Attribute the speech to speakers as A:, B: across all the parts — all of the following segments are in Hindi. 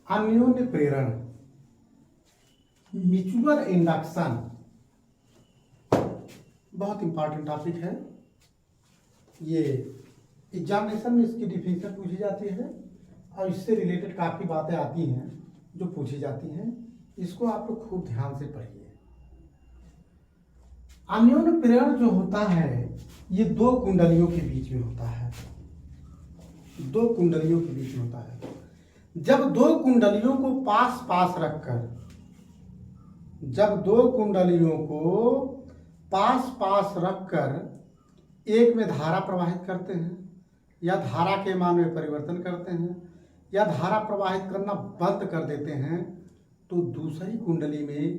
A: अन्योन्य प्रेरण, म्यूचुअल इंडक्शन, बहुत इंपॉर्टेंट टॉपिक है। ये एग्जामिनेशन में इसकी डिफिनेशन पूछी जाती है और इससे रिलेटेड काफ़ी बातें आती हैं जो पूछी जाती हैं। इसको आप लोग खूब ध्यान से पढ़िए। अन्योन्य प्रेरण जो होता है ये दो कुंडलियों के बीच में होता है, दो कुंडलियों के बीच में होता है। जब दो कुंडलियों को पास पास रखकर, जब दो कुंडलियों को पास पास रखकर एक में धारा प्रवाहित करते हैं या धारा के मान में परिवर्तन करते हैं या धारा प्रवाहित करना बंद कर देते हैं तो दूसरी कुंडली में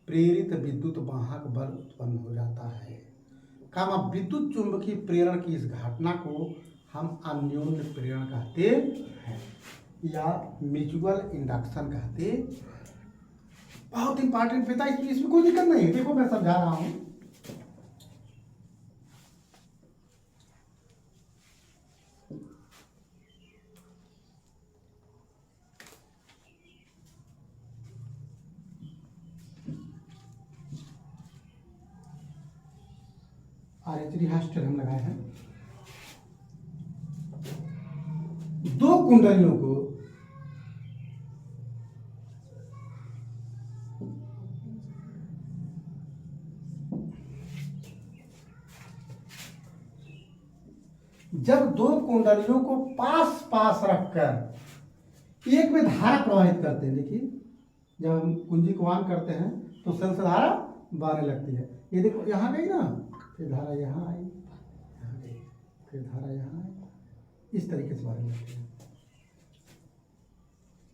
A: प्रेरित विद्युत वाहक बल उत्पन्न हो जाता है। कामा विद्युत चुंबकीय प्रेरण की इस घटना को हम अन्योन्य प्रेरण कहते हैं या म्यूचुअल इंडक्शन कहते हैं। बहुत इंपॉर्टेंट बेटा, इसमें कोई दिक्कत नहीं है। देखो मैं समझा रहा हूं। आरएचडी हास्टर हम लगाए हैं। दो कुंडलियों को जब दो कुंडलियों को पास पास रखकर एक में धारा प्रवाहित करते हैं, देखिए जब हम कुंजी को ऑन करते हैं तो सेल से धारा बहने लगती है। ये देखो यहाँ गई ना, फिर धारा यहाँ आई, यहाँ गई, फिर धारा यहाँ आई, इस तरीके से बहने लगती है।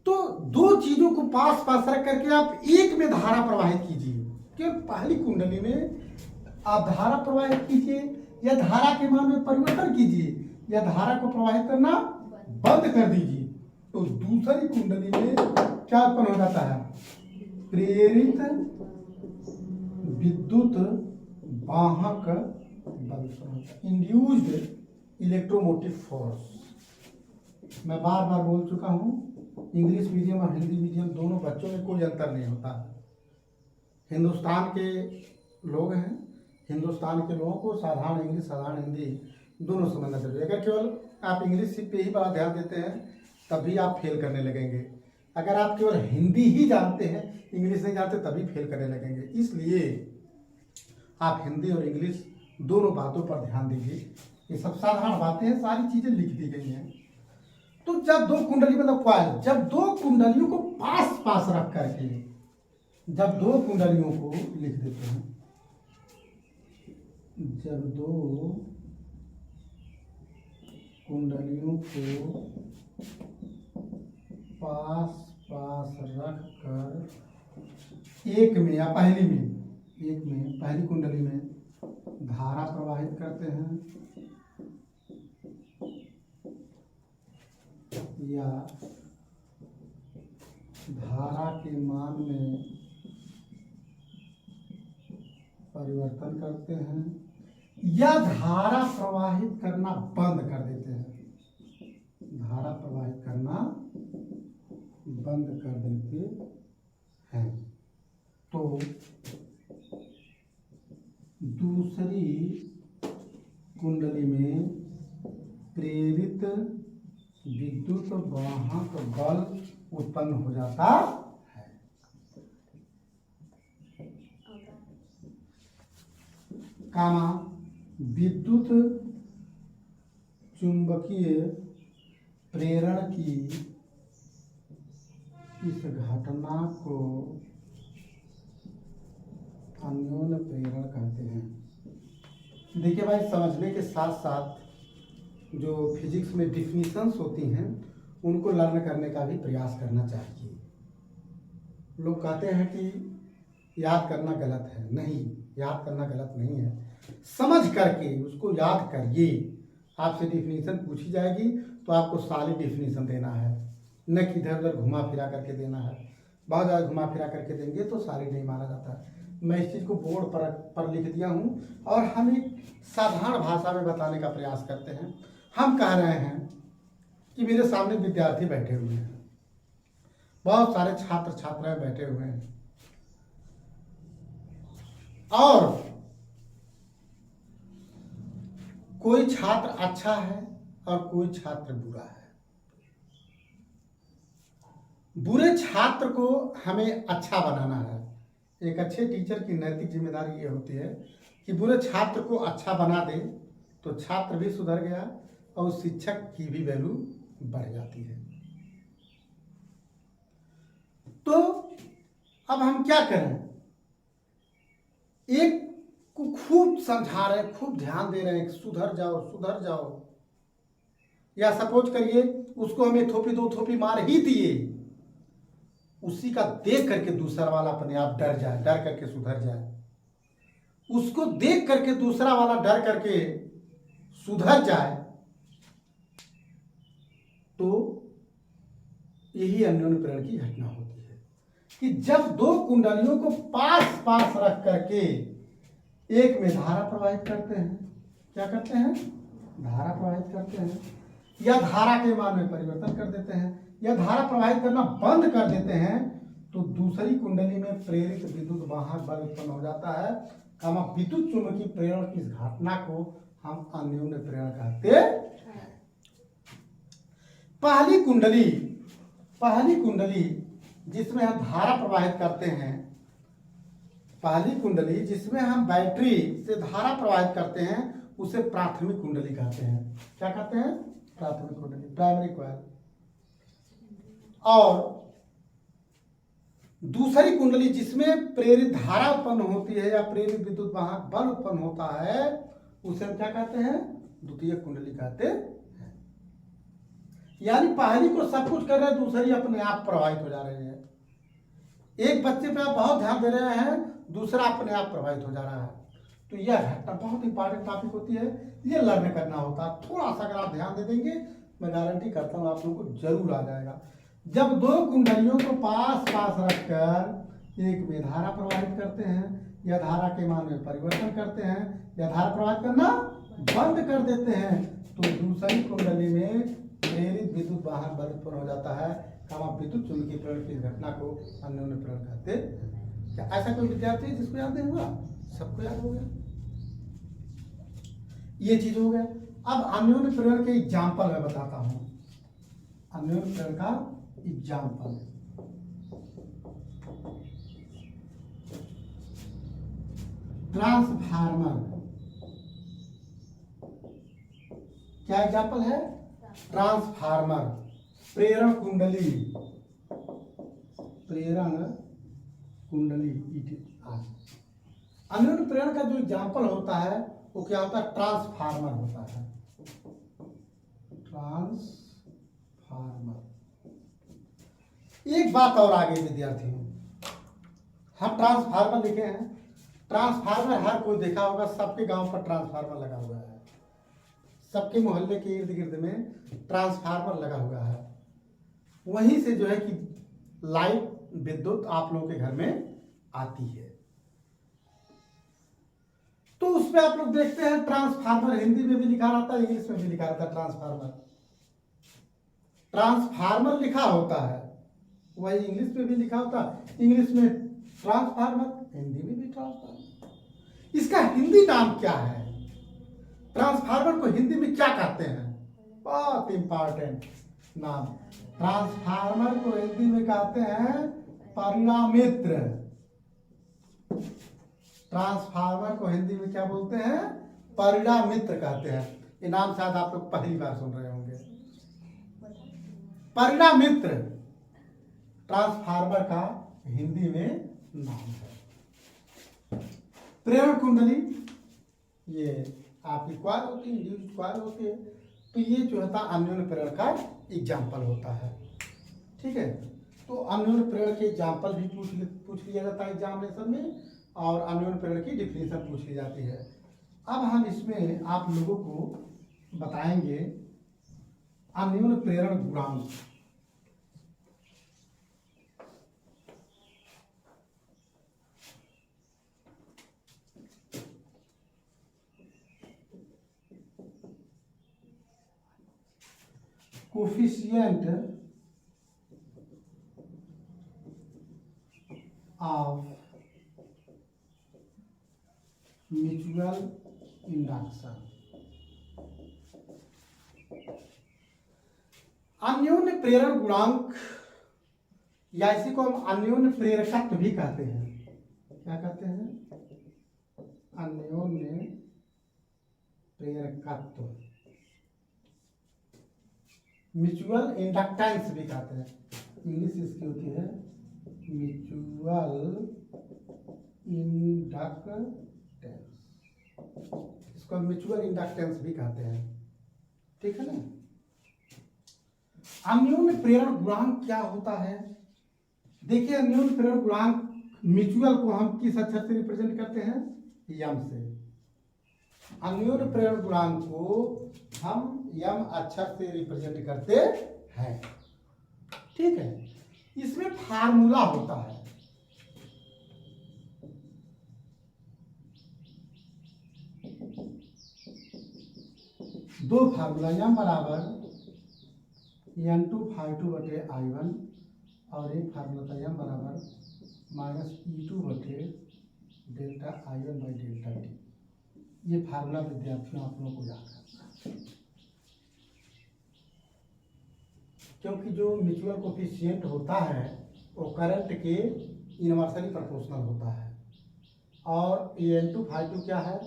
A: तो दो चीजों को पास पास रख करके आप एक में धारा प्रवाहित कीजिए। केवल पहली कुंडली में आप धारा प्रवाहित कीजिए या धारा के मान में परिवर्तन कीजिए या धारा को प्रवाहित करना बंद कर दीजिए तो दूसरी कुंडली में क्या उत्पन्न हो जाता है? प्रेरित विद्युत वाहक बल, इंड्यूस्ड इलेक्ट्रोमोटिव फोर्स। मैं बार बार बोल चुका हूं, इंग्लिश मीडियम और हिंदी मीडियम दोनों बच्चों में कोई अंतर नहीं होता। हिंदुस्तान के लोग हैं, हिंदुस्तान के लोगों को साधारण इंग्लिश साधारण हिंदी दोनों समझना चाहिए। अगर केवल आप इंग्लिश पे ही बड़ा ध्यान देते हैं तभी आप फेल करने लगेंगे। अगर आप केवल हिंदी ही जानते हैं, इंग्लिश नहीं जानते, तभी फेल करने लगेंगे। इसलिए आप हिंदी और इंग्लिश दोनों बातों पर ध्यान दीजिए। ये सब साधारण बातें हैं, सारी चीजें लिख दी गई हैं। तो जब दो कुंडली मतलब कॉइल, जब दो कुंडलियों को पास पास रख करके, जब दो कुंडलियों को लिख देते हैं, जब दो कुंडलियों को पास पास रख कर एक में या पहली में, एक में पहली कुंडली में धारा प्रवाहित करते हैं या धारा के मान में परिवर्तन करते हैं या धारा प्रवाहित करना बंद कर देते हैं, धारा प्रवाहित करना बंद कर देते हैं तो दूसरी कुंडली में प्रेरित विद्युत वाहक बल उत्पन्न हो जाता है। कामा विद्युत चुंबकीय प्रेरण की इस घटना को अन्योन्य प्रेरण कहते हैं। देखिए भाई, समझने के साथ साथ जो फिजिक्स में डिफिनीशंस होती हैं उनको लर्न करने का भी प्रयास करना चाहिए। लोग कहते हैं कि याद करना गलत है, नहीं, याद करना गलत नहीं है। समझ करके उसको याद करिए। आपसे डिफिनीशन पूछी जाएगी तो आपको सारी डिफिनीशन देना है, न कि इधर उधर घुमा फिरा करके देना है। बहुत ज़्यादा घुमा फिरा करके देंगे तो सारी नहीं माना जाता है। मैं इस चीज़ को बोर्ड पर लिख दिया हूँ और हम एक साधारण भाषा में बताने का प्रयास करते हैं। हम कह रहे हैं कि मेरे सामने विद्यार्थी बैठे हुए हैं, बहुत सारे छात्र छात्राएं बैठे हुए हैं और कोई छात्र अच्छा है और कोई छात्र बुरा है। बुरे छात्र को हमें अच्छा बनाना है। एक अच्छे टीचर की नैतिक जिम्मेदारी ये होती है कि बुरे छात्र को अच्छा बना दे तो छात्र भी सुधर गया और शिक्षक की भी वैल्यू बढ़ जाती है। तो अब हम क्या करें? एक को खूब समझा रहे हैं, खूब ध्यान दे रहे हैं, सुधर जाओ सुधर जाओ, या सपोज करिए उसको हमें थोपी दो थोपी मार ही दिए, उसी का देख करके दूसरा वाला अपने आप डर जाए, डर करके सुधर जाए। उसको देख करके दूसरा वाला डर करके सुधर जाए, तो यही अन्योन्य प्रेरण की घटना होती है कि जब दो कुंडलियों को पास पास रख करके एक में धारा प्रवाहित करते हैं, क्या करते हैं? धारा प्रवाहित करते हैं, या धारा के मान में परिवर्तन कर देते हैं, या धारा प्रवाहित करना बंद कर देते हैं, तो दूसरी कुंडली में प्रेरित विद्युत वाहक बल उत्पन्न हो जाता है। कामा विद्युत चुंबकीय प्रेरण की इस घटना को हम अन्योन्य प्रेरण कहते हैं। पहली कुंडली जिसमें हम धारा प्रवाहित करते हैं, पहली कुंडली जिसमें हम बैटरी से धारा प्रवाहित करते हैं, उसे प्राथमिक कुंडली कहते हैं। क्या कहते हैं? प्राथमिक कुंडली, प्राइमरी कॉइल। और दूसरी कुंडली जिसमें प्रेरित धारा उत्पन्न होती है या प्रेरित विद्युत वाहक बल उत्पन्न होता है, उसे हम क्या कहते हैं? द्वितीय कुंडली कहते हैं। यानी पहली को सब कुछ कर रहे हैं, दूसरी अपने आप प्रभावित हो जा रही है। एक बच्चे पे आप बहुत ध्यान दे रहे हैं, दूसरा अपने आप प्रभावित हो जा रहा है। तो यह घटना बहुत इंपॉर्टेंट टॉपिक होती है, ये लर्न करना होता है। थोड़ा सा अगर आप ध्यान दे देंगे, मैं गारंटी करता हूँ आप लोगों को जरूर आ जाएगा। जब दो कुंडलियों को पास पास रखकर एक में धारा प्रवाहित करते हैं, या धारा के मान में परिवर्तन करते हैं, या धारा प्रवाहित करना बंद कर देते हैं, तो दूसरी कुंडली में प्रेरित विद्युत वाहक बल उत्पन्न हो जाता है। कामा विद्युत चुंबकीय प्रेरण की घटना को अन्योन्य प्रेरण कहते हैं। क्या ऐसा कोई विद्यार्थी है जिसको याद नहीं हुआ? सबको याद हो गया? ये चीज हो गया। अब अन्योन्य प्रेरण के एग्जाम्पल मैं बताता हूं। अन्योन्य प्रेरण का एग्जाम्पल, ट्रांसफार्मर। क्या एग्जाम्पल है? ट्रांसफार्मर, प्रेरण कुंडली, अन्योन्य प्रेरण का जो एग्जाम्पल होता है वो क्या होता है? ट्रांसफार्मर होता है। ट्रांसफार्मर। एक बात और आगे विद्यार्थियों, हम ट्रांसफार्मर लिखे हैं। ट्रांसफार्मर हर कोई देखा होगा, सबके गांव पर ट्रांसफार्मर लगा हुआ है, सबके मोहल्ले के इर्द गिर्द में ट्रांसफार्मर लगा हुआ है। वहीं से जो है कि लाइट विद्युत आप लोगों के घर में आती है। तो उस पर आप लोग देखते हैं ट्रांसफार्मर हिंदी में भी लिखा रहता है, इंग्लिश में भी लिखा रहता है। ट्रांसफार्मर लिखा होता है, वही इंग्लिश में भी लिखा होता है। इंग्लिश में ट्रांसफार्मर, हिंदी में भी ट्रांसफार्मर। इसका हिंदी नाम क्या है? ट्रांसफार्मर को हिंदी में क्या कहते हैं? बहुत इंपॉर्टेंट नाम। ट्रांसफार्मर को हिंदी में कहते हैं परिणामित्र। ट्रांसफार्मर को हिंदी में क्या बोलते हैं? परिणामित्र कहते हैं। ये नाम शायद आप लोग पहली बार सुन रहे होंगे। परिणामित्र ट्रांसफार्मर का हिंदी में नाम है। प्रेरण कुंडली, ये आपकी कॉइल होती है, इंड्यूस्ड कॉइल होती है। तो ये जो होता है अन्योन्य प्रेरण का एग्जाम्पल होता है। ठीक है, तो अन्योन्य प्रेरण के एग्जाम्पल भी पूछ लिया जाता है एग्जामिनेशन में, और अन्योन्य प्रेरण की डिफिनेशन पूछ ली जाती है। अब हम इसमें आप लोगों को बताएंगे अन्योन्य प्रेरण गुणांक। Coefficient of mutual induction. अन्योन्य प्रेरण गुणांक या इसी को हम अन्योन्य प्रेरकत्व भी कहते हैं। क्या कहते हैं? अन्योन्य प्रेरकत्व, म्यूचुअल इंडक्टेंस भी कहते हैं। इंग्लिश इसकी होती है म्यूचुअल इंडक्टेंस, इसको म्यूचुअल इंडक्टेंस भी कहते हैं। ठीक है ना। अन्योन्य प्रेरण गुणांक क्या होता है? देखिए, अन्योन्य प्रेरण गुणांक म्यूचुअल को हम किस अक्षर से रिप्रेजेंट करते हैं? यम से। अन्योन्य प्रेरण गुणांक को हम यम अक्षर से रिप्रेजेंट करते हैं। ठीक है। इसमें फार्मूला होता है। दो फार्मूला, यम बराबर N2/2/I1 और एक फार्मूला था यम बराबर -E2/डेल्टा I1/डेल्टा T। ये फार्मूला विद्यार्थियों आप लोगों को याद करना है, क्योंकि जो म्यूचुअल कोफिशिएंट होता है वो करंट के इनवर्सली प्रोपोर्शनल होता है। और ये N2/2 क्या है?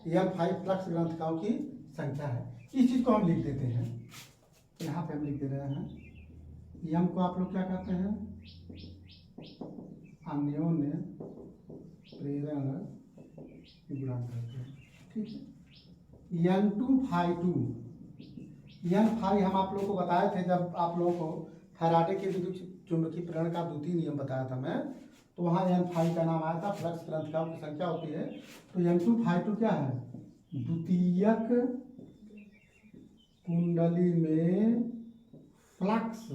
A: M5 फ्लक्स ग्रंथिकाओं की संख्या है। इस चीज को हम लिख देते हैं, यहाँ पे हम लिख दे रहे हैं। यम को आप लोग क्या कहते हैं? अन्योन्य प्रेरण गुणांक कहते हैं। ठीक है। N2/2, N5 हम आप लोगों को बताए थे जब आप लोगों को फैराडे के विद्युत चुंबकीय प्रेरण का द्वितीय नियम बताया था मैं, तो वहाँ N5 का नाम आया था। फ्लक्स ग्रंथिकाओं की संख्या होती है। तो N2/2 क्या है? द्वितीयक कुंडली में फ्लक्स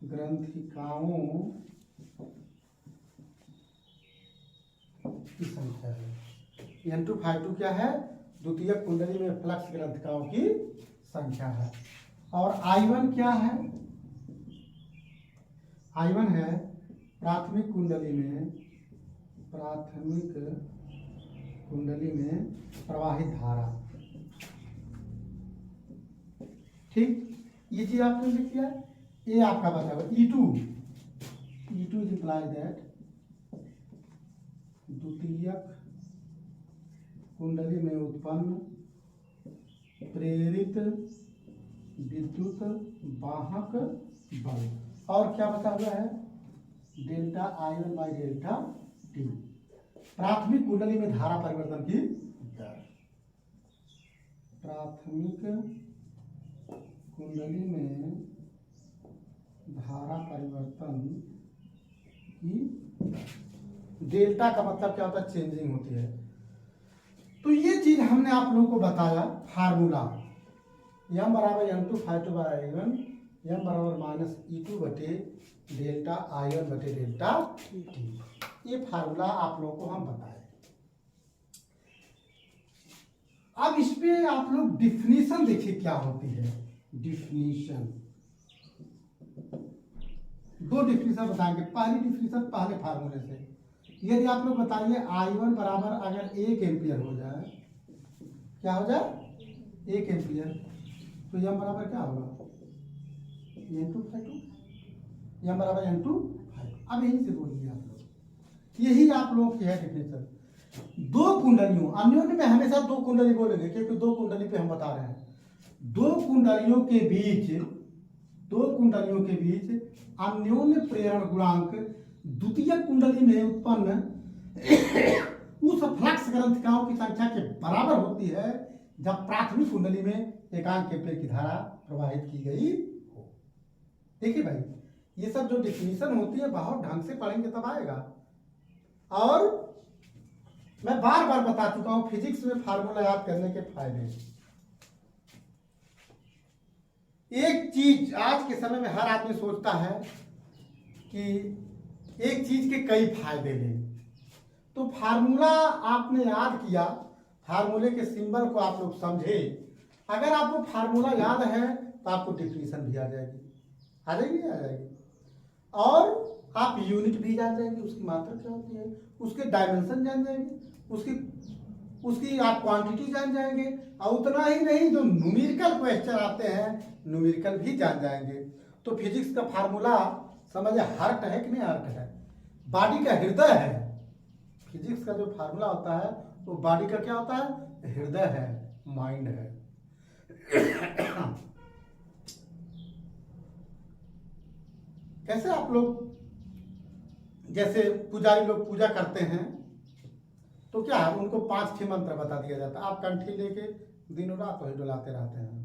A: ग्रंथिकाओं की संख्या है। N2/2 क्या है? द्वितीयक कुंडली में फ्लक्स ग्रंथिकाओं की संख्या है। और I1 क्या है? I1 है प्राथमिक कुंडली में प्रवाहित धारा। ठीक, ये चीज आपने लिख दिया। ये आपका बचा हुआ E2 इज इम्प्लाई दैट द्वितीयक कुंडली में उत्पन्न प्रेरित विद्युत वाहक बल। और क्या बचा हुआ है? डेल्टा I1/डेल्टा T, प्राथमिक कुंडली में धारा परिवर्तन की दर। प्राथमिक कुंडली में धारा परिवर्तन की डेल्टा का मतलब क्या होता है? चेंजिंग होती है। तो ये चीज हमने आप लोगों को बताया फार्मूला। यम बराबर N2/2/I1, यम बराबर -E2/डेल्टा I1/डेल्टा T। ये फार्मूला आप लोगों को हम बताए। अब इस पे आप लोग डिफिनीशन देखिए क्या होती है। डिफिनीशन, दो डिफिनीशन बताएंगे। पहली डिफिनीशन पहले फार्मूले से। यदि आप लोग बताइए I1 बराबर अगर 1 एम्पियर हो जाए, क्या हो जाए? 1 एम्पियर, तो यम बराबर क्या होगा? N2/2, यम बराबर N2/2। अब यहीं से बोलिए आप लोग, यही आप लोग की है डिफिनीशन। दो कुंडलियों, अन्योन्य में हमेशा दो कुंडली बोलेंगे क्योंकि दो कुंडली पे हम बता रहे हैं। दो कुंडलियों के बीच अन्योन्य प्रेरण गुणांक द्वितीय कुंडली में उत्पन्न उस फ्लक्स ग्रंथिकाओं की संख्या के बराबर होती है जब प्राथमिक कुंडली में एकांक एम्पीयर की धारा प्रवाहित की गई हो। देखिए भाई, ये सब जो डिफिनीशन होती है बहुत ढंग से पढ़ेंगे तब आएगा। और मैं बार बार बता चुका हूं फिजिक्स में फार्मूला याद करने के फायदे। एक चीज आज के समय में हर आदमी सोचता है कि एक चीज के कई फायदे ले, तो फार्मूला आपने याद किया, फार्मूले के सिंबल को आप लोग समझे। अगर आपको फार्मूला याद है तो आपको डिफिनीशन भी आ जाएगी। आ जाएगी। और आप यूनिट भी जान जाएंगे, उसकी मात्रा क्या होती है, उसके डायमेंशन जान जाएंगे, उसकी उसकी आप क्वांटिटी जान जाएंगे, और उतना ही नहीं जो न्यूमेरिकल क्वेश्चन आते हैं न्यूमेरिकल भी जान जाएंगे। तो फिजिक्स का फार्मूला समझे हार्ट है कि नहीं हार्ट है, बॉडी का हृदय है। फिजिक्स का जो फार्मूला होता है वो बॉडी का क्या होता है, हृदय है, माइंड है। कैसे आप लोग, जैसे पुजारी लोग पूजा करते हैं तो क्या है, उनको 5 मंत्र बता दिया जाता है, आप कंठी लेके दिनों रात वही डुलाते रहते हैं,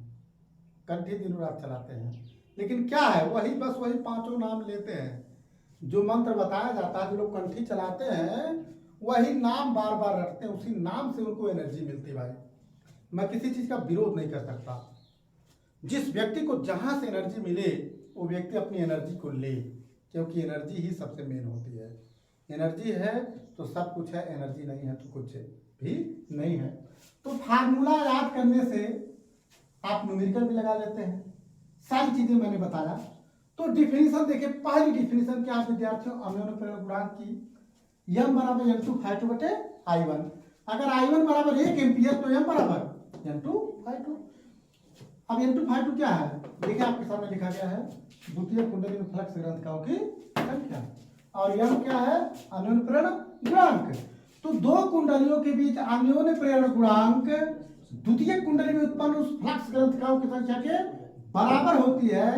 A: कंठी दिनों रात चलाते हैं, लेकिन क्या है वही बस वही 5 नाम लेते हैं। जो मंत्र बताया जाता है, जो लोग कंठी चलाते हैं वही नाम बार बार रटते हैं, उसी नाम से उनको एनर्जी मिलती है। भाई मैं किसी चीज का विरोध नहीं कर सकता, जिस व्यक्ति को जहां से एनर्जी मिले वो व्यक्ति अपनी एनर्जी को ले, क्योंकि एनर्जी ही सबसे मेन होती है। एनर्जी है तो सब कुछ है, एनर्जी नहीं है तो कुछ भी नहीं है। तो फार्मूला याद करने से आप न्यूमेरिकल भी लगा लेते हैं, सारी चीजें मैंने बताया। तो डिफिनीशन देखिए, पहली डिफिनीशन क्या है विद्यार्थियों, अम्योन प्रेरक गुणांक की, m बराबर N2 ∅2 बटे I1। अगर I1 बराबर 1 एम्पियर तो m बराबर N2 ∅2। अब N2 ∅2 क्या है, देखिए आपके सामने लिखा गया है द्वितीय कुंडली में फ्लक्स ग्रंथिकाओं की संख्या, और m क्या है, अन्योन प्रेरण गुणांक। तो दो कुंडलियों के बीच अन्योन प्रेरण गुणांक द्वितीय कुंडली में उत्पन्न उस फ्लक्स ग्रंथिकाओं की संख्या के बराबर होती है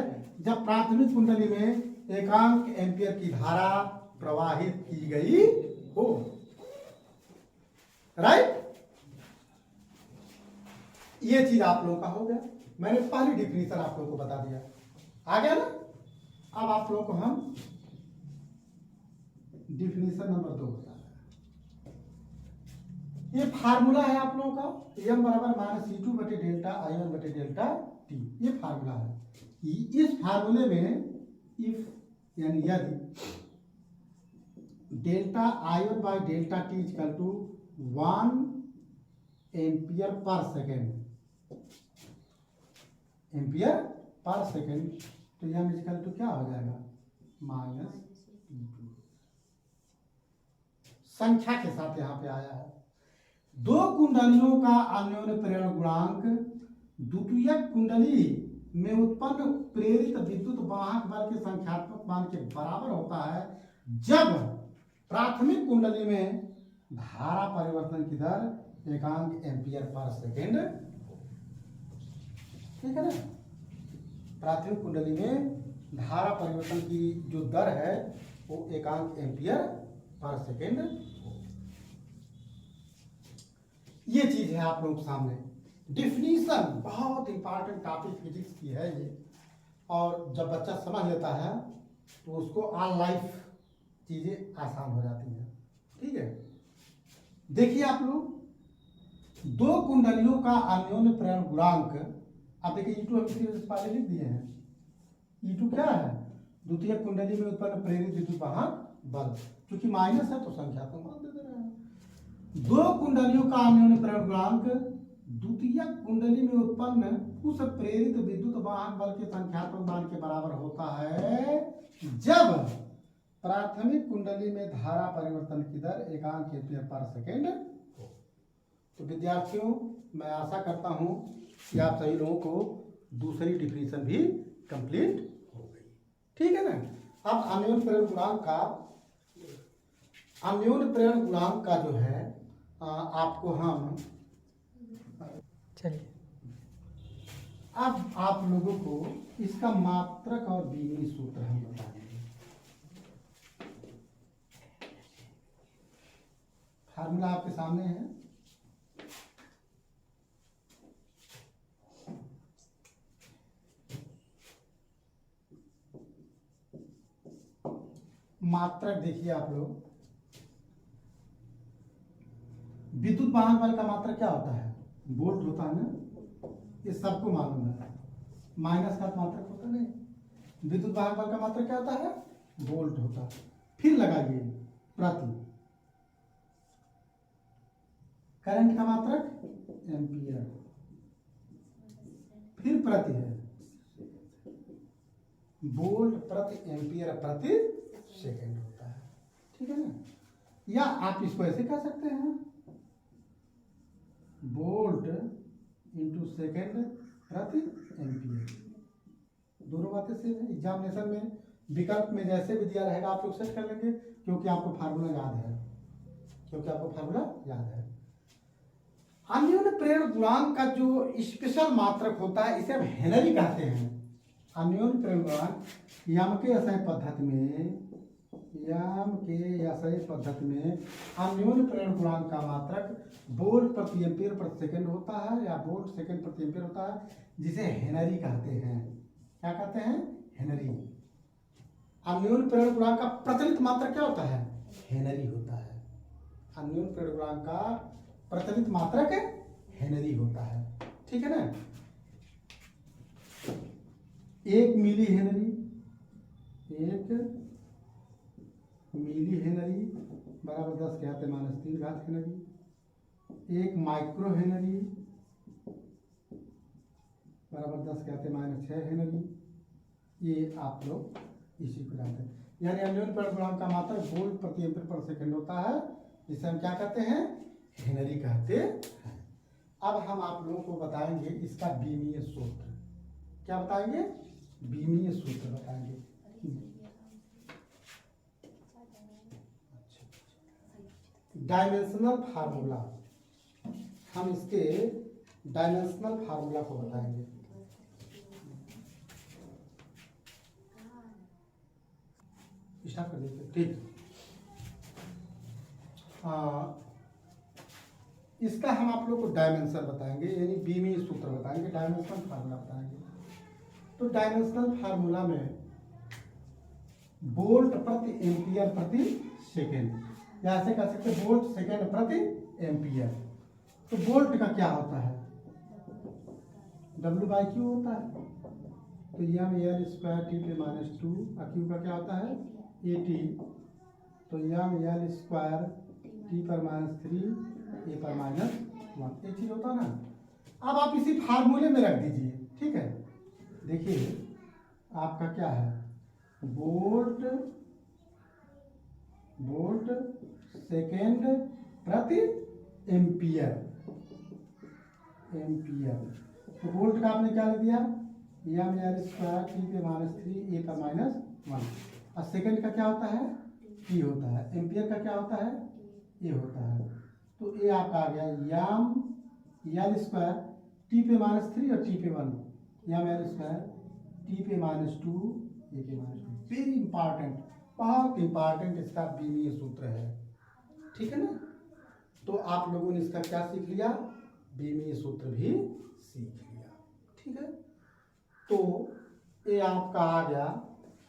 A: जब प्राथमिक कुंडली में एकांक एम्पियर की धारा प्रवाहित की गई हो। राइट, ये चीज आप लोगों का हो गया, मैंने पहली डिफिनीशन आप लोगों को बता दिया, आ गया ना। अब आप लोगों को हम डिफिनीशन नंबर 2 बता रहे हैं। ये फार्मूला है आप लोगों का, m बराबर -c2 बटे डेल्टा I1 बटे डेल्टा t, ये फार्मूला है। इस फार्मूले में इफ यानी यदि delta I1 by delta t equal to 1 ampere per second, ampere per second, तो यह इक्वल टू क्या हो जाएगा, -2। संख्या के साथ यहां पे आया है। दो कुंडलियों का अन्योन्य प्रेरण गुणांक द्वितीयक कुंडली में उत्पन्न प्रेरित विद्युत वाहक बल के संख्यात्मक मान के बराबर होता है जब प्राथमिक कुंडली में धारा परिवर्तन की दर एकांक एम्पियर पर सेकेंड, ठीक है ना। प्राथमिक कुंडली में धारा परिवर्तन की जो दर है वो एकांक एम्पियर पर सेकेंड। ये चीज है आप लोग सामने डिफिनीशन, बहुत इंपॉर्टेंट टॉपिक फिजिक्स की है ये, और जब बच्चा समझ लेता है तो उसको ऑल लाइफ चीजें आसान हो जाती हैं। ठीक है, देखिए आप लोग, दो कुंडलियों का अन्योन्य प्रेरण गुणांक, आप देखिए E2 हम पहले लिख दिए हैं। E2 क्या है, द्वितीय कुंडली में उत्पन्न प्रेरित विद्युत वाहक बल, क्योंकि माइनस है तो संख्या को मान दे रहे हैं। दो कुंडलियों का अन्योन्य प्रेरण गुणांक द्वितीय कुंडली में उत्पन्न उस प्रेरित विद्युत वाहक बल के संख्यात्मक मान के बराबर होता है जब प्राथमिक कुंडली में धारा परिवर्तन की दर एकांक एम्पियर पर सेकेंड हो। तो विद्यार्थियों, मैं आशा करता हूं कि आप सभी लोगों को दूसरी डिफिनीशन भी कंप्लीट हो गई, ठीक है ना। अब अन्योन्य प्रेरण गुणांक का, अन्योन्य प्रेरण गुणांक का जो है आपको हम, चलिए अब आप लोगों को इसका मात्रक और बीजगणित सूत्र हम बताएंगे। फार्मूला आपके सामने है, मात्रक देखिए आप लोग, विद्युत वाहक बल का मात्रक क्या होता है, वोल्ट होता है ना, ये सबको मालूम है। माइनस का मात्रक होता नहीं, विद्युत वाहक बल का मात्रक क्या होता है, वोल्ट होता है। फिर लगाइए प्रति, करंट का मात्रक एम्पियर, फिर प्रति है वोल्ट प्रति एम्पियर प्रति सेकंड होता है, ठीक है ना। या आप इसको ऐसे कह सकते हैं, वोल्ट इंटू सेकेंड प्रति एम्पियर। दोनों बातें सेम है। एग्जामिनेशन में विकल्प में जैसे भी दिया रहेगा आप लोग सेट कर लेंगे, क्योंकि आपको फार्मूला याद है, अन्योन्य प्रेरण गुणांक का जो स्पेशल मात्रक होता है इसे हम हेनरी कहते हैं। अन्योन्य प्रेरण गुणांक यम के SI पद्धति में अन्योन्य प्रेरण गुणांक का मात्रक वोल्ट प्रति एम्पीयर प्रति सेकंड होता है या वोल्ट सेकंड प्रति एम्पीयर होता है, जिसे हेनरी कहते हैं। क्या कहते हैं? हेनरी। अन्योन्य प्रेरण गुणांक का प्रचलित मात्रक क्या होता है? हेनरी होता है। अन्योन्य प्रेरण गुणांक का प्रचलित मात्रक हेनरी होता है, ठीक है ना। 1 मिली हेनरी बराबर 10 के घात -3 घात हेनरी। 1 माइक्रो हेनरी बराबर 10 के घात -6 हेनरी। ये आप लोग इसी को जानते हैं। यानी अन्योन्य प्रेरण गुणांक का मात्रक वोल्ट प्रति एम्पीयर पर सेकंड होता है, जिसे हम क्या कहते हैं? हेनरी कहते हैं। अब हम आप लोगों को बताएंगे इसका बीमीय सूत्र। क्या बताएंगे? बीमीय सूत्र बताएंगे। डायमेंशनल फार्मूला, हम इसके डायमेंशनल फार्मूला को बताएंगे। स्टार्ट कर दीजिए, ठीक। इसका हम आप लोग को डायमेंशन बताएंगे, यानी बीमीय सूत्र बताएंगे, डायमेंशनल फार्मूला बताएंगे। तो डायमेंशनल फार्मूला में वोल्ट प्रति एम्पियर प्रति सेकेंड, या ऐसे कह सकते हैं वोल्ट सेकेंड प्रति एम्पियर। तो वोल्ट का क्या होता है? W/Q होता है। तो यम एल स्क्वायर टी पे -2, Q का क्या होता है? AT। तो यम एल स्क्वायर टी पर -3 ए पर -1, एक चीज होता है ना। अब आप इसी फार्मूले में रख दीजिए, ठीक है। देखिए आपका क्या है? वोल्ट सेकेंड प्रति एम्पियर। तो वोल्ट का आपने क्या लिख दिया? यम एल स्क्वायर टी पे -3 ए पर -1। और सेकेंड का क्या होता है? टी होता है। एम्पियर का क्या होता है? ए होता है। तो ए आपका आ गया यम एल स्क्वायर टी पे -3 और टी पे 1, यम एल स्क्वायर टी पे -2 ए पे -2। वेरी इंपॉर्टेंट, बहुत इंपॉर्टेंट इसका बीमीय सूत्र है, ठीक है ना। तो आप लोगों ने इसका क्या सीख लिया? बीमीय सूत्र भी सीख लिया, ठीक है। तो ये आपका आ गया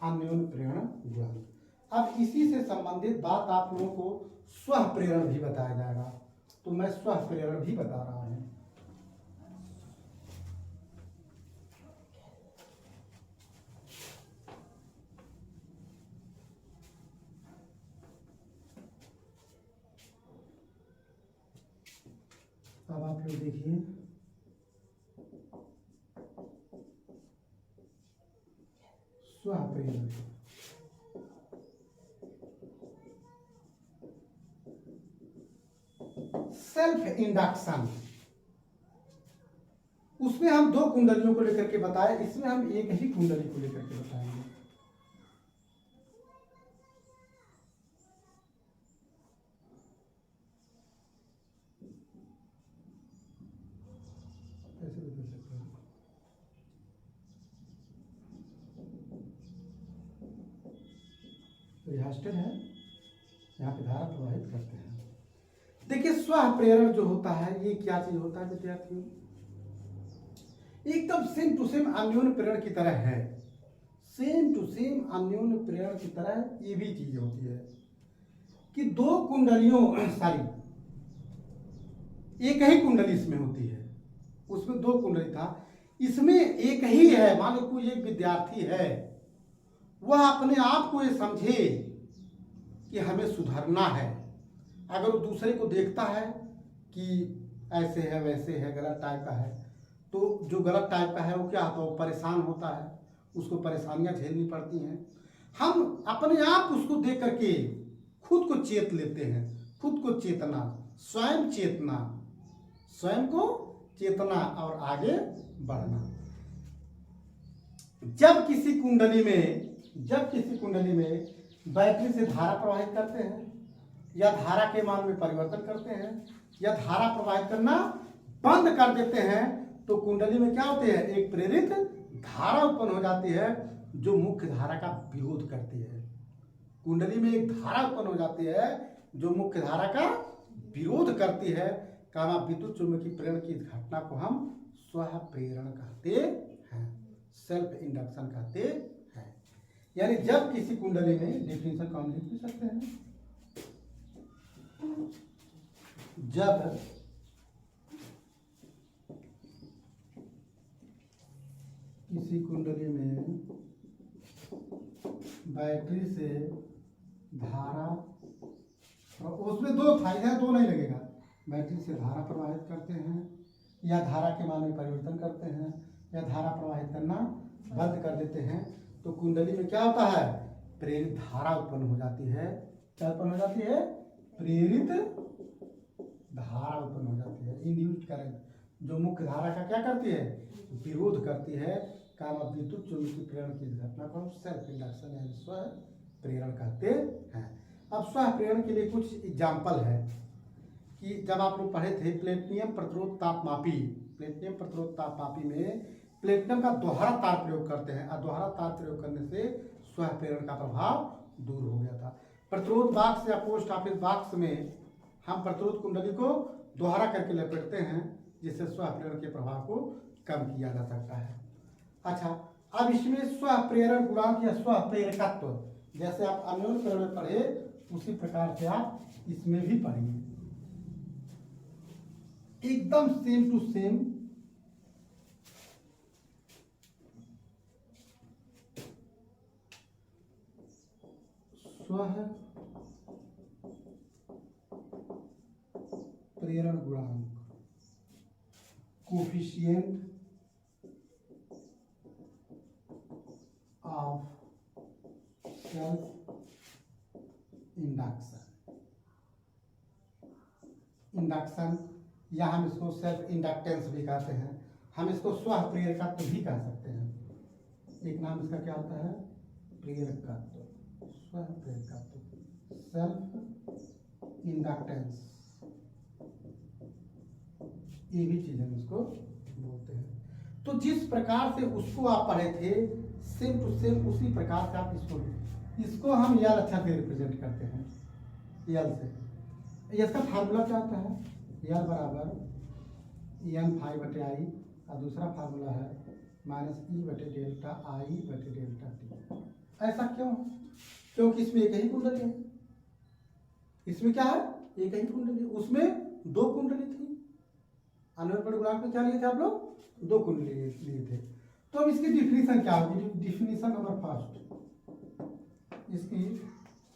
A: अन्योन्य प्रेरण गुणांक। अब इसी से संबंधित बात आप लोगों को स्वः प्रेरण भी बताया जाएगा। तो मैं स्वः प्रेरण भी बता रहा हूं। अब आप लोग देखिए, स्वः प्रेरण सेल्फ इंडक्शन, उसमें हम 2 कुंडलियों को लेकर के बताए, इसमें हम एक ही कुंडली को लेकर के बताएंगे। ऐसे भी दे सकते हैं। तो यह स्टेट है, यहाँ पे धारा प्रवाहित करते हैं। देखिए स्वः प्रेरण जो होता है ये क्या चीज होता है विद्यार्थियों? एकदम सेम टू सेम अन्योन्य प्रेरण की तरह है, सेम टू सेम अन्योन्य प्रेरण की तरह ये भी चीज होती है कि 2 कुंडलियों एक ही कुंडली इसमें होती है, उसमें 2 कुंडली था, इसमें एक ही है। मान लो कोई एक विद्यार्थी है, वह अपने आप को ये समझे कि हमें सुधरना है। अगर वो दूसरे को देखता है कि ऐसे है वैसे है, गलत टाइप का है, तो जो गलत टाइप का है वो क्या होता है? वो परेशान होता है, उसको परेशानियां झेलनी पड़ती हैं। हम अपने आप उसको देख करके खुद को चेत लेते हैं, खुद को चेतना, स्वयं चेतना, स्वयं को चेतना और आगे बढ़ना। जब किसी कुंडली में बैटरी से धारा प्रवाहित करते हैं या धारा के मान में परिवर्तन करते हैं या धारा प्रवाहित करना बंद कर देते हैं तो कुंडली में क्या होते हैं, एक प्रेरित धारा उत्पन्न हो जाती है जो मुख्य धारा का विरोध करती है। कुंडली में एक धारा उत्पन्न हो जाती है जो मुख्य धारा का विरोध करती है। कामा विद्युत चुंबकीय प्रेरण की इस घटना को हम स्वः प्रेरण कहते हैं, सेल्फ इंडक्शन कहते हैं। यानी जब किसी कुंडली में, डेफिनेशन को हम लिख भी सकते हैं, जब किसी कुंडली में बैटरी से धारा, उसमें दो फायदे हैं, दो नहीं लगेगा, बैटरी से धारा प्रवाहित करते हैं या धारा के मान में परिवर्तन करते हैं या धारा प्रवाहित करना बंद कर देते हैं तो कुंडली में क्या होता है, प्रेरित धारा उत्पन्न हो जाती है। क्या उत्पन्न हो जाती है, प्रेरित धारा उत्पन्न हो जाती है, इंड्यूस्ड करंट, जो मुख्य धारा का क्या करती है, विरोध करती है। काम विद्युत चुंबकीय प्रेरण की घटना को हम सेल्फ इंडक्शन यानी स्व प्रेरण कहते हैं। अब स्व प्रेरण के लिए कुछ एग्जाम्पल है कि जब आप लोग पढ़े थे प्लेटिनियम प्रतिरोध तापमापी, प्लेटिनियम प्रतिरोध तापमापी में प्लेटिनम का दोहरा तार प्रयोग करते हैं और दोहरा तार प्रयोग करने से स्व प्रेरण का प्रभाव दूर हो गया था। प्रतिरोध बॉक्स या पोस्ट ऑफिस बॉक्स में हम प्रतिरोध कुंडली को दोहरा करके लपेटते हैं जिससे स्व प्रेरण के प्रभाव को कम किया जा सकता है। अच्छा, अब इसमें स्व प्रेरण गुणांक या स्व प्रेरकत्व, जैसे आप अन्योन्य प्रेरण में पढ़े उसी प्रकार से आप इसमें भी पढ़ेंगे, एकदम सेम टू सेम। स्व प्रेरण गुणांक, कोफिशिएंट ऑफ सेल्फ इंडक्शन या हम इसको सेल्फ इंडक्टेंस भी कहते हैं, हम इसको स्व प्रेरकत्व भी कह सकते हैं। एक नाम इसका क्या होता है, प्रेरकत्व, स्व प्रेरकत्व, सेल्फ इंडक्टेंस, ये भी चीज हम इसको बोलते हैं। तो जिस प्रकार से उसको आप पढ़े थे सेम टू सेम उसी प्रकार से आप इसको हम यल अच्छा से रिप्रेजेंट करते हैं, यल से। इसका फार्मूला क्या होता है, यल बराबर एन फाई बटे आई और दूसरा फार्मूला है माइनस ई बटे डेल्टा आई बटे डेल्टा टी। ऐसा क्यों, क्योंकि इसमें एक ही कुंडली है, इसमें क्या है, एक ही कुंडली, उसमें दो कुंडली थी। अन्योन्य गुणांक में क्या लिए थे आप लोग, दो कुंडली लिए थे। तो अब इसकी डिफिनीशन क्या होगी, डिफिनीशन नंबर फर्स्ट, इसकी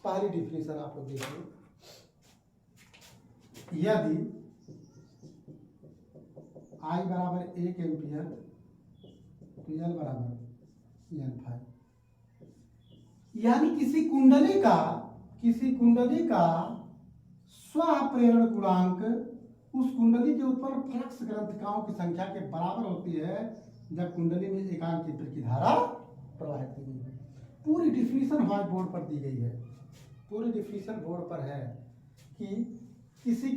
A: पहली डिफिनीशन आप लोग देखिए, यदि I बराबर 1 एम्पियर तो L बराबर एन फाई, यानी किसी कुंडली का स्व प्रेरण गुणांक उस कुंडली के ऊपर फ्लक्स ग्रंथिकाओं की संख्या के बराबर होती है जब कुंडली में एकांक चित्र की धारा प्रवाहित की गई है। पूरी डिफिनीशन व्हाइट बोर्ड पर दी गई है, पूरी डिफिनीशन बोर्ड पर है कि किसी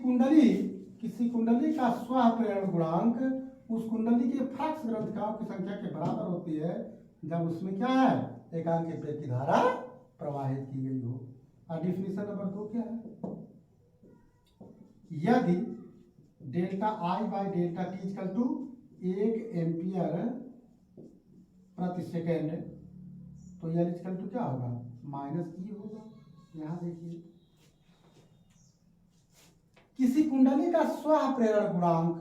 A: कुंडली का स्व प्रेरण गुणांक उस कुंडली के फ्लक्स ग्रंथिकाओं की संख्या के बराबर होती है जब उसमें क्या है, एकांक चित्र की धारा प्रवाहित की गई हो। और डिफिनीशन नंबर 2 क्या है, यदि delta I by delta T equal to 1 ampere प्रति सेकेंड तो यह इक्वल टू क्या होगा, माइनस ई होगा। यहां देखिए, किसी कुंडली का स्व प्रेरण गुणांक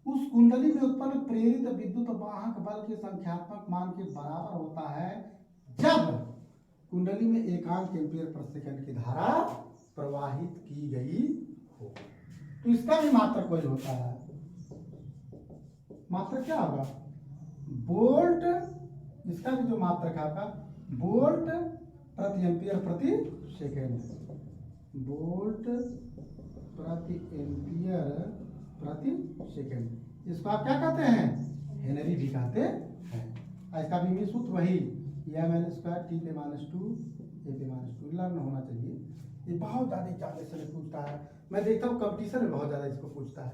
A: उस कुंडली में उत्पन्न प्रेरित विद्युत वाहक बल के संख्यात्मक मान के बराबर होता है जब कुंडली में एकांक एम्पियर प्रति सेकेंड की धारा प्रवाहित की गई हो। तो इसका भी मात्रक वही होता है, मात्रक क्या होगा, वोल्ट इसका भी जो मात्रक है आपका वोल्ट प्रति एम्पियर प्रति सेकेंड, वोल्ट प्रति एम्पियर प्रति सेकेंड। इसको आप क्या कहते हैं? हेनरी भी कहते हैं। इसका भी सूत्र वही m² t पे -2 a पे -2 लर्न होना चाहिए। ये बहुत ज़्यादा एग्जामिनेशन में पूछता है, मैं देखता हूँ कंपटीशन में बहुत ज़्यादा इसको पूछता है।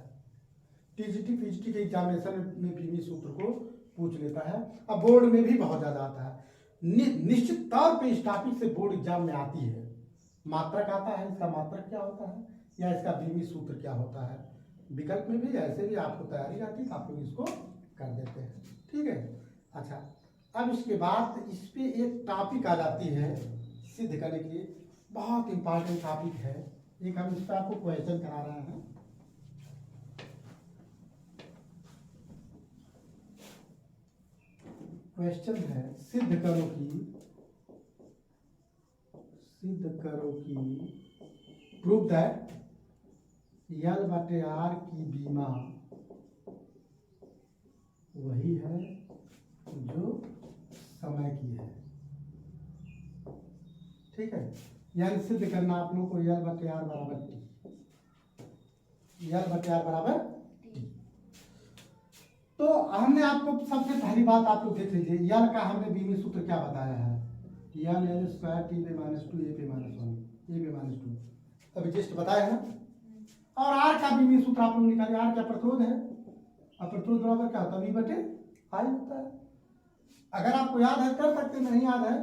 A: टीजीटी पीजीटी के एग्जामिनेशन में भी सूत्र को पूछ लेता है, अब बोर्ड में भी बहुत ज़्यादा आता है। निश्चित तौर पे इस टॉपिक से बोर्ड एग्जाम में आती है। मात्रक आता है, इसका मात्रक क्या होता है या इसका बीमी सूत्र क्या होता है। विकल्प में भी ऐसे भी आपको तैयारी रहती है तो आप लोग इसको कर देते हैं, ठीक है। अच्छा, अब इसके बाद इस पे एक टॉपिक आ जाती है सिद्ध करने के लिए, बहुत इंपॉर्टेंट टॉपिक है। एक हम इस पर आपको क्वेश्चन करा रहे हैं। क्वेश्चन है सिद्ध करो कि प्रूव दैट L/R की बीमा वही है जो समय की है, ठीक है। यानी सिद्ध करना आप लोगों को L/R बराबर T, L/R बराबर T। तो हमने आपको सबसे पहली बात आप लोग देख लीजिए, यल का हमने बीमी सूत्र क्या बताया है, L² t पे -2 a पे -1 a पे -2 अभी जस्ट बताया ना। और आर का बीमी सूत्र आप लोग निकालिए, आर क्या प्रतिरोध है, और प्रतिरोध बराबर क्या होता है V/I होता है। अगर आपको याद है कर सकते, नहीं याद है,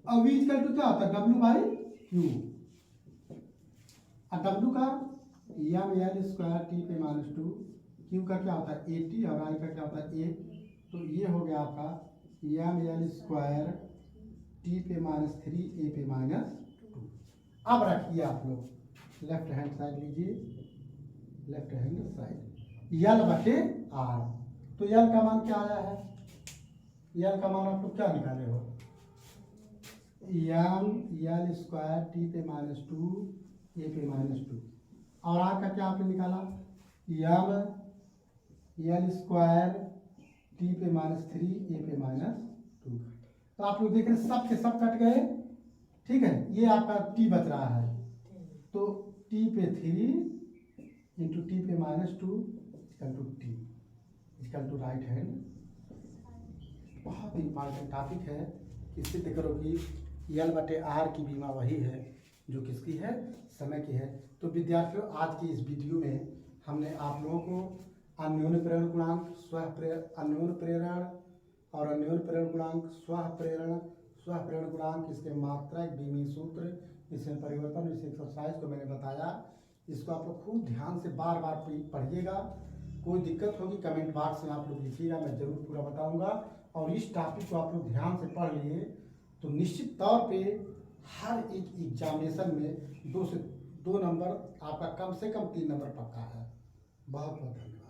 A: और V = क्या होता है W/Q, और W का m² t पे -2, Q का क्या होता है AT और I का क्या होता है A। तो ये हो गया आपका m² t पे -3 a पे -2। अब रखिए आप लोग लेफ्ट हैंड साइड लीजिए, लेफ्ट हैंड साइड L/R। तो L का मान क्या आया है, L का मान आप लोग क्या निकाले हो, m² t पे -2 a पे -2, और R का क्या आपने निकाला m² t पे -3 a पे -2। तो आप लोग देख रहे हैं सब के सब कट गए, ठीक है। ये आपका t बच रहा है, तो t पे 3 इंटू t पे -2 इक्वल टू राइट हैंड। बहुत इंपॉर्टेंट टॉपिक है कि सिद्ध करो कि L/R की बीमा वही है जो किसकी है, समय की है। तो विद्यार्थियों, आज की इस वीडियो में हमने आप लोगों को अन्योन्य प्रेरण गुणांक, अन्योन्य प्रेरण और अन्योन्य प्रेरण गुणांक, स्वप्रेरण गुणांक, इसके मात्रक, बीमी सूत्र, इसमें परिवर्तन, इस एक्सरसाइज को मैंने बताया। इसको आप लोग खूब ध्यान से बार बार पढ़िएगा। कोई दिक्कत होगी कमेंट बॉक्स में आप लोग लिखिएगा, मैं जरूर पूरा बताऊंगा। और इस टॉपिक को आप लोग ध्यान से पढ़ लिए तो निश्चित तौर पे हर एक एग्जामिनेशन में 2 से 2 नंबर आपका, कम से कम 3 नंबर पक्का है। बहुत बहुत धन्यवाद।